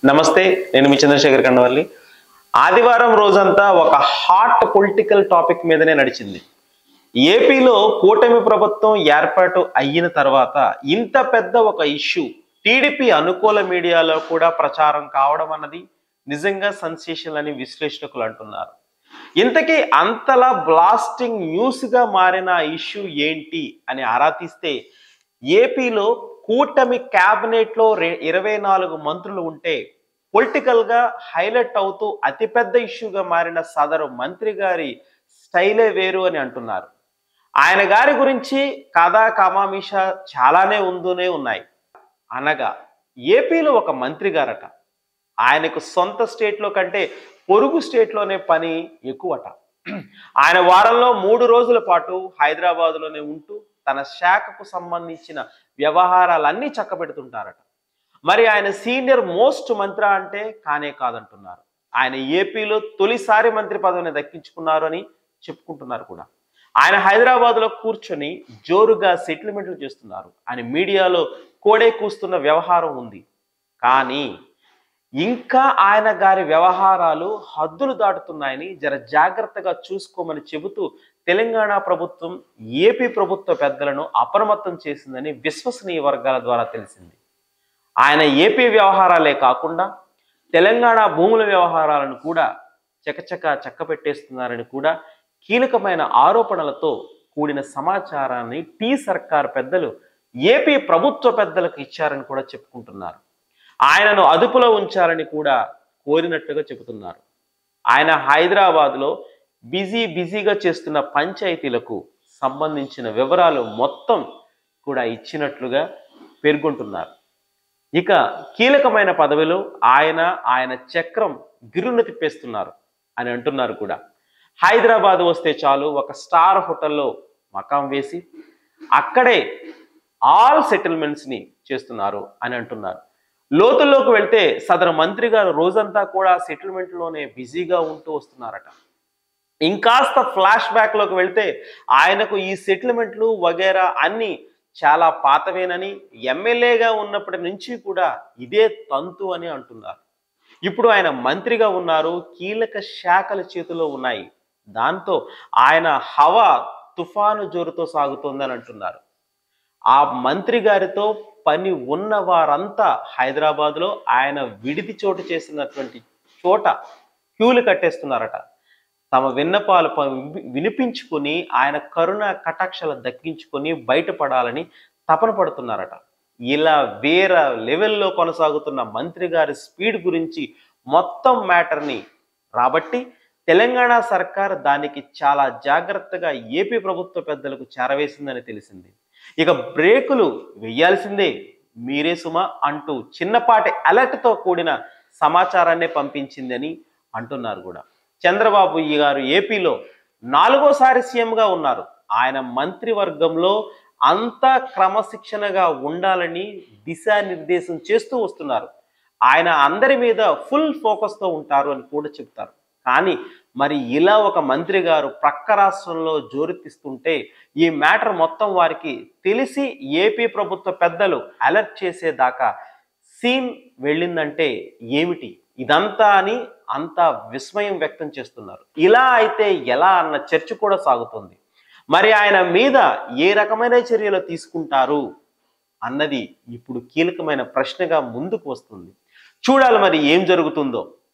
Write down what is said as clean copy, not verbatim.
నమస్తే, నేను మీ చంద్రశేఖర్ కండవల్లి. ఆదివారం రోజంతా ఒక హాట్ పొలిటికల్ టాపిక్ మీదనే నడిచింది. ఏపీలో కూటమి ప్రభుత్వం ఏర్పాటు అయిన తర్వాత ఇంత పెద్ద ఒక ఇష్యూ టీడీపీ అనుకూల మీడియాలో కూడా ప్రచారం కావడం అన్నది నిజంగా సెన్సేషన్ అని విశ్లేషకులు అంటున్నారు. ఇంతకీ అంతలా బ్లాస్టింగ్ న్యూస్గా మారిన ఇష్యూ ఏంటి అని ఆరా తీస్తే, ఏపీలో కూటమి క్యాబినెట్లో 24 మంత్రులు ఉంటే పొలిటికల్గా హైలైట్ అవుతూ అతిపెద్ద ఇష్యూగా మారిన సదరు మంత్రి గారి స్టైలే వేరు అని అంటున్నారు. ఆయన గారి గురించి కథా కమామిష చాలానే ఉన్నాయి. అనగా ఏపీలో ఒక మంత్రి గారట, ఆయనకు సొంత స్టేట్లో కంటే పొరుగు స్టేట్లోనే పని ఎక్కువట. ఆయన వారంలో 3 రోజుల పాటు హైదరాబాద్లోనే ఉంటూ తన శాఖకు సంబంధించిన వ్యవహారాలన్నీ చక్కబెడుతుంటారట. మరి ఆయన సీనియర్ మోస్ట్ మంత్రి అంటే కానే కాదంటున్నారు. ఆయన ఏపీలో తొలిసారి మంత్రి పదవిని దక్కించుకున్నారు అని చెప్పుకుంటున్నారు కూడా. ఆయన హైదరాబాద్లో కూర్చొని జోరుగా సెటిల్మెంట్లు చేస్తున్నారు అని మీడియాలో కోడే కూస్తున్న వ్యవహారం ఉంది. కానీ ఇంకా ఆయన గారి వ్యవహారాలు హద్దులు దాటుతున్నాయని జర జాగ్రత్తగా చూసుకోమని చెబుతూ తెలంగాణ ప్రభుత్వం ఏపీ ప్రభుత్వ పెద్దలను అప్రమత్తం చేసిందని విశ్వసనీయ వర్గాల ద్వారా తెలిసింది. ఆయన ఏపీ వ్యవహారాలే కాకుండా తెలంగాణ భూముల వ్యవహారాలను కూడా చక్కపెట్టేస్తున్నారని కూడా కీలకమైన ఆరోపణలతో కూడిన సమాచారాన్ని టీ సర్కార్ పెద్దలు ఏపీ ప్రభుత్వ పెద్దలకు ఇచ్చారని కూడా చెప్పుకుంటున్నారు. ఆయనను అదుపులో ఉంచాలని కూడా కోరినట్టుగా చెబుతున్నారు. ఆయన హైదరాబాద్లో బిజీగా చేస్తున్న పంచాయతీలకు సంబంధించిన వివరాలు మొత్తం కూడా ఇచ్చినట్లుగా పేర్కొంటున్నారు. ఇక కీలకమైన పదవిలో ఆయన చక్రం గిరున తిప్పేస్తున్నారు అని అంటున్నారు కూడా. హైదరాబాద్ వస్తే చాలు ఒక స్టార్ హోటల్లో మకాం వేసి అక్కడే ఆల్ సెటిల్మెంట్స్ని చేస్తున్నారు అని అంటున్నారు. లోతుల్లోకి వెళ్తే సదరు మంత్రి గారు రోజంతా కూడా సెటిల్మెంట్లోనే బిజీగా ఉంటూ వస్తున్నారట. ఇంకాస్త ఫ్లాష్ బ్యాక్లోకి వెళ్తే ఆయనకు ఈ సెటిల్మెంట్లు వగేరా అన్నీ చాలా పాతవేనని, ఎమ్మెల్యేగా ఉన్నప్పటి నుంచి కూడా ఇదే తంతు అని అంటున్నారు. ఇప్పుడు ఆయన మంత్రిగా ఉన్నారు, కీలక శాఖల చేతిలో ఉన్నాయి. దాంతో ఆయన హవా తుఫాను జోరుతో సాగుతోందని అంటున్నారు. ఆ మంత్రి గారితో పని ఉన్న వారంతా హైదరాబాద్లో ఆయన విడిది చోటు చేసినటువంటి చోట క్యూలు కట్టేస్తున్నారట. తమ విన్నపాలు వినిపించుకుని ఆయన కరుణ కటాక్షలు దక్కించుకొని బయటపడాలని తపన పడుతున్నారట. ఇలా వేరే లెవెల్లో కొనసాగుతున్న మంత్రి గారి స్పీడ్ గురించి మొత్తం మ్యాటర్ని రాబట్టి తెలంగాణ సర్కార్ దానికి చాలా జాగ్రత్తగా ఏపీ ప్రభుత్వ పెద్దలకు చేరవేసిందని తెలిసింది. ఇక బ్రేకులు వేయాల్సిందే మీరే సుమా అంటూ చిన్నపాటి అలర్ట్తో కూడిన సమాచారాన్ని పంపించిందని అంటున్నారు కూడా. చంద్రబాబు గారు ఏపీలో 4వసారి సీఎంగా ఉన్నారు. ఆయన మంత్రివర్గంలో అంతా క్రమశిక్షణగా ఉండాలని దిశానిర్దేశం చేస్తూ వస్తున్నారు. ఆయన అందరి మీద ఫుల్ ఫోకస్తో ఉంటారు అని కూడా చెప్తారు. కానీ మరి ఇలా ఒక మంత్రి గారు ప్రక్క రాష్ట్రంలో జోరెత్తిస్తుంటే ఈ మ్యాటర్ మొత్తం వారికి తెలిసి ఏపీ ప్రభుత్వ పెద్దలు అలర్ట్ చేసేదాకా సీన్ వెళ్ళిందంటే ఏమిటి ఇదంతా అని అంతా విస్మయం వ్యక్తం చేస్తున్నారు. ఇలా అయితే ఎలా అన్న చర్చ కూడా సాగుతుంది. మరి ఆయన మీద ఏ రకమైన చర్యలు తీసుకుంటారు అన్నది ఇప్పుడు కీలకమైన ప్రశ్నగా ముందుకు వస్తుంది. చూడాలి మరి ఏం జరుగుతుందో.